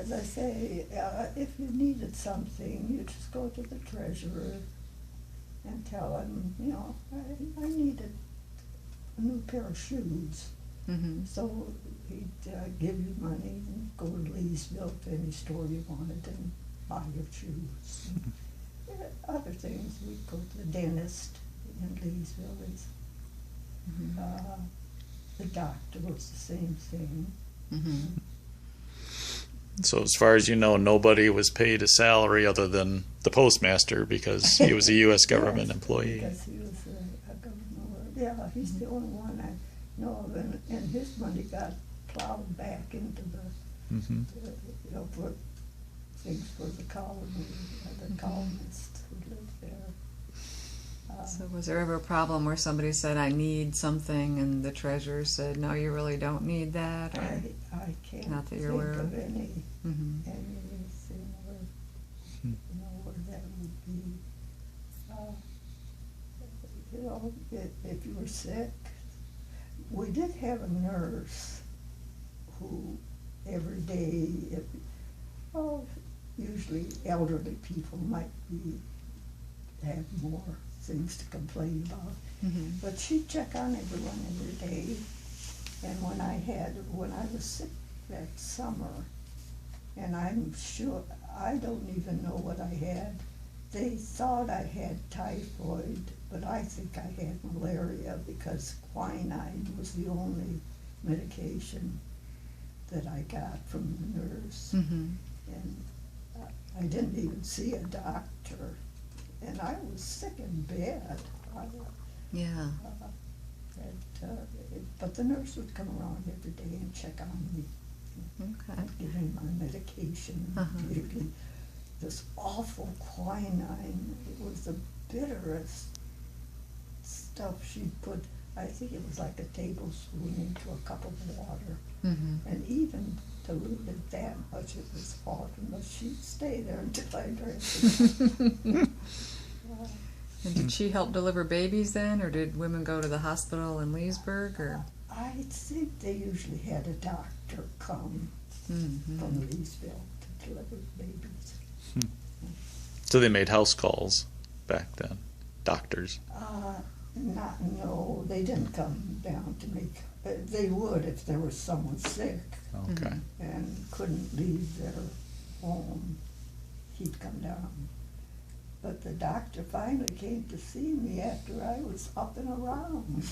as I say, if you needed something, you just go to the treasurer and tell him, you know, I needed a new pair of shoes. Mm-hmm. So he'd give you money and go to Leesville to any store you wanted and buy your shoes. Other things, we'd go to the dentist in Leesville. Mm-hmm. The doctor was the same thing. Mm-hmm. So as far as you know, nobody was paid a salary other than the postmaster because he was a U.S. government Yes, employee. because he was a government. Yeah, he's the only one I know of, and his money got plowed back into the, Mm-hmm. you know, for things for the colony, the colonists who lived there. So was there ever a problem where somebody said, I need something, and the treasurer said, no, you really don't need that? Or? I can't Not that you're think aware of of. anything where, Hmm. you know, where that would be. You know, if you were sick, we did have a nurse who every day, usually elderly people might have more things to complain about. Mm-hmm. But she'd check on everyone every day. And when I was sick that summer, and I'm sure, I don't even know what I had. They thought I had typhoid, but I think I had malaria because quinine was the only medication that I got from the nurse. Mm-hmm. And I didn't even see a doctor. And I was sick in bed. Yeah. But the nurse would come around every day and check on me. Okay. And give me my medication immediately. This awful quinine, it was the bitterest stuff she'd put. I think it was like a tablespoon into a cup of water. Mm-hmm. And even diluted that much, it was hard enough. She'd stay there until I drank it. And did she help deliver babies then, or did women go to the hospital in Leesburg? Or? I think they usually had a doctor come Mm-hmm. from Leesville to deliver babies. So they made house calls back then, doctors. No, they didn't come down to make. They would if there was someone sick Okay. and couldn't leave their home. He'd come down. But the doctor finally came to see me after I was up and around.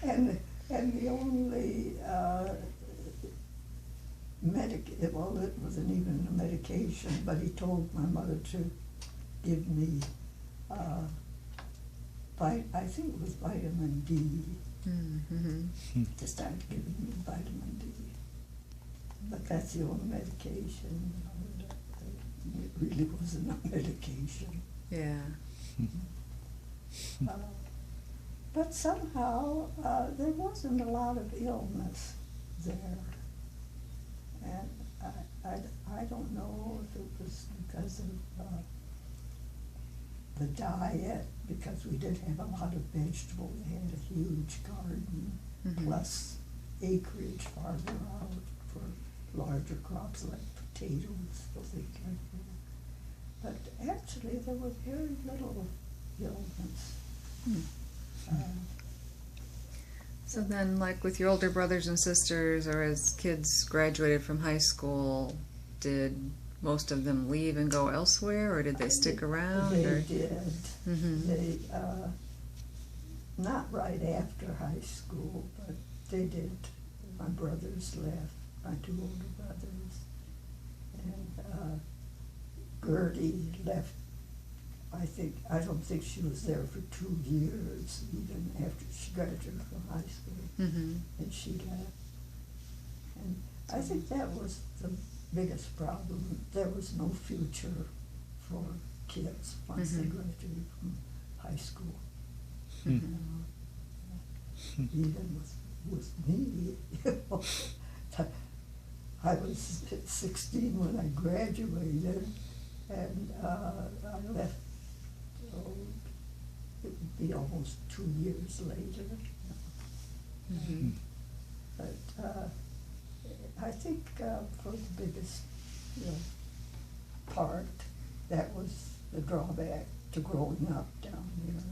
and the only well, it wasn't even a medication, but he told my mother to give me, I think it was vitamin D, Mm-hmm. to start giving me vitamin D. But that's the only medication. It really wasn't a medication. Yeah. But somehow there wasn't a lot of illness there. And I don't know if it was because of the diet, because we did have a lot of vegetables. We had a huge garden, Mm-hmm. plus acreage farther out for larger crops like potatoes, things like that. But actually there was very little illness. So then, like with your older brothers and sisters, or as kids graduated from high school, did most of them leave and go elsewhere, or did they stick around? They or? did. Mm-hmm. They, not right after high school, but they did. My brothers left, my two older brothers. And Gertie left, I don't think she was there for 2 years, even after she graduated from high school. Mm-hmm. And she left. And I think that was the biggest problem. There was no future for kids once they graduated from high school. Mm-hmm. Even with me, I was 16 when I graduated, and I left, it would be almost 2 years later. Mm-hmm. But I think for the biggest part, that was the drawback to growing up down there.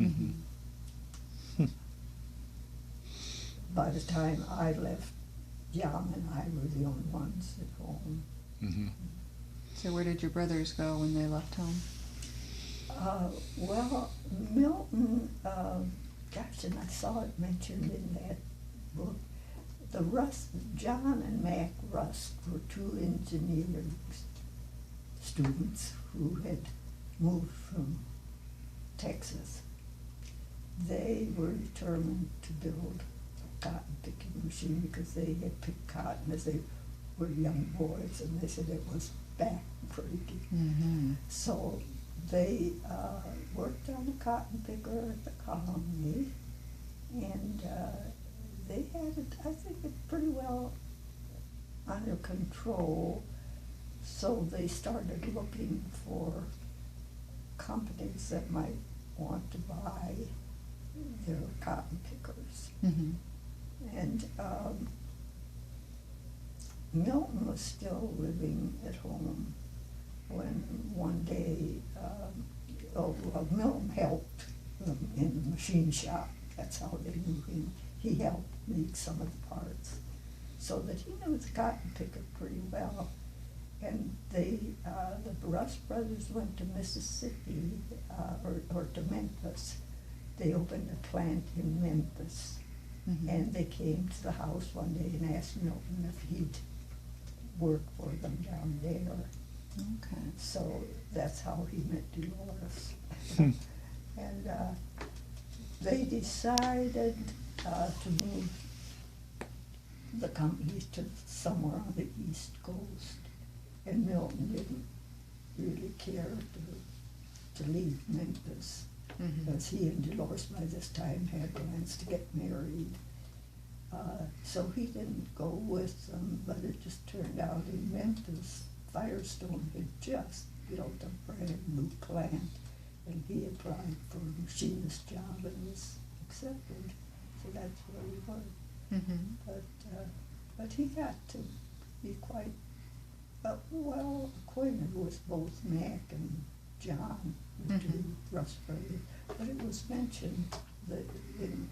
Mm-hmm. By the time I left, Jan and I were the only ones at home. Mm-hmm. So where did your brothers go when they left home? Well, Milton, gosh, and I saw it mentioned in that book. The Rust, John and Mac Rust were two engineering students who had moved from Texas. They were determined to build a cotton picking machine because they had picked cotton as they were young boys, and they said it was back-breaking. Mm-hmm. So they worked on a cotton picker at the colony, and they had it, I think, it pretty well under control. So they started looking for companies that might want to buy their cotton pickers. Mm-hmm. And Milton was still living at home when one day, Milton helped in the machine shop. That's how they knew him. He helped make some of the parts, so that he knew the cotton picker pretty well. And they, the Rust brothers went to Mississippi, or to Memphis. They opened a plant in Memphis. Mm-hmm. And they came to the house one day and asked Milton if he'd work for them down there. Okay. So that's how he met Dolores. And they decided to move the company to somewhere on the East Coast. And Milton didn't really care to leave Memphis. Mm-hmm. Because he and Dolores by this time had plans to get married. So he didn't go with them, but it just turned out in Memphis, Firestone had just built a brand new plant, and he applied for a machinist job and was accepted. So that's where we were. Mm-hmm. But he got to be quite well acquainted with both Mac and John, the Mm-hmm. two Rust brothers. But it was mentioned that in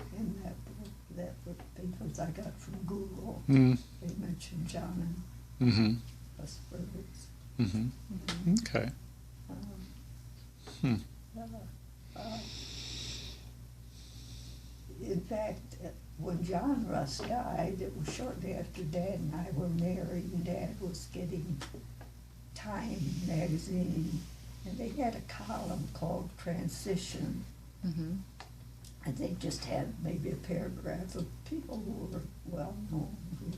that book, the papers I got from Google, Mm-hmm. they mentioned John and Mm-hmm. Rust brothers. Mm-hmm. Mm-hmm. Okay. Um, In fact, when John Rust died, it was shortly after Dad and I were married, and Dad was getting Time magazine, and they had a column called Transition, Mm-hmm. and they just had maybe a paragraph of people who were well known who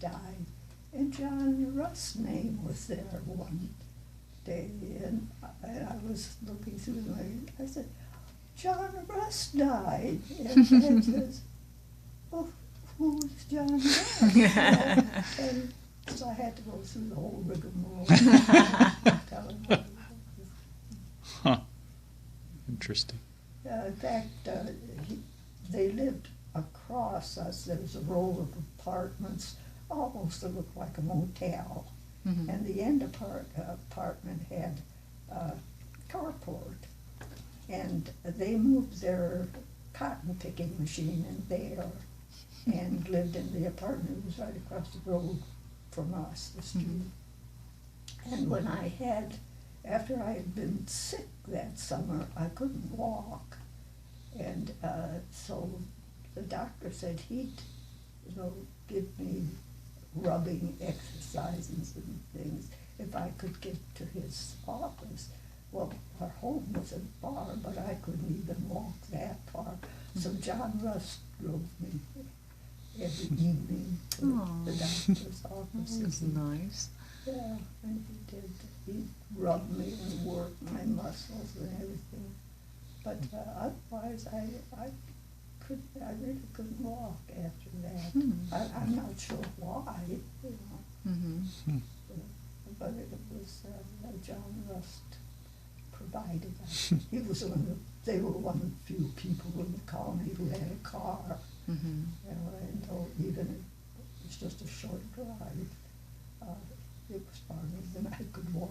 died, and John Rust's name was there one day, and I was looking through the magazine. I said, John Rust died, and Dad says, well, who's John Rust? And so I had to go through the whole rigmarole. Tell him what it was. Huh. Interesting. In fact, they lived across us. There was a row of apartments, almost that looked like a motel. Mm-hmm. And the end apartment had a carport. And they moved their cotton picking machine in there and lived in the apartment. It was right across the road from us, the street. Mm-hmm. And when after I had been sick that summer, I couldn't walk. And so the doctor said he'd, give me rubbing exercises and things if I could get to his office. Well, our home wasn't far, but I couldn't even walk that far. So John Rust drove me every evening to the doctor's office. That was nice. Yeah, and he did. He rubbed me and worked my muscles and everything. But otherwise, I really couldn't walk after that. I'm not sure why, Mm-hmm. but it was John Rust provided. He was they were one of the few people in the colony who had a car. Mm-hmm. And though even was just a short drive. It was farther than I could walk.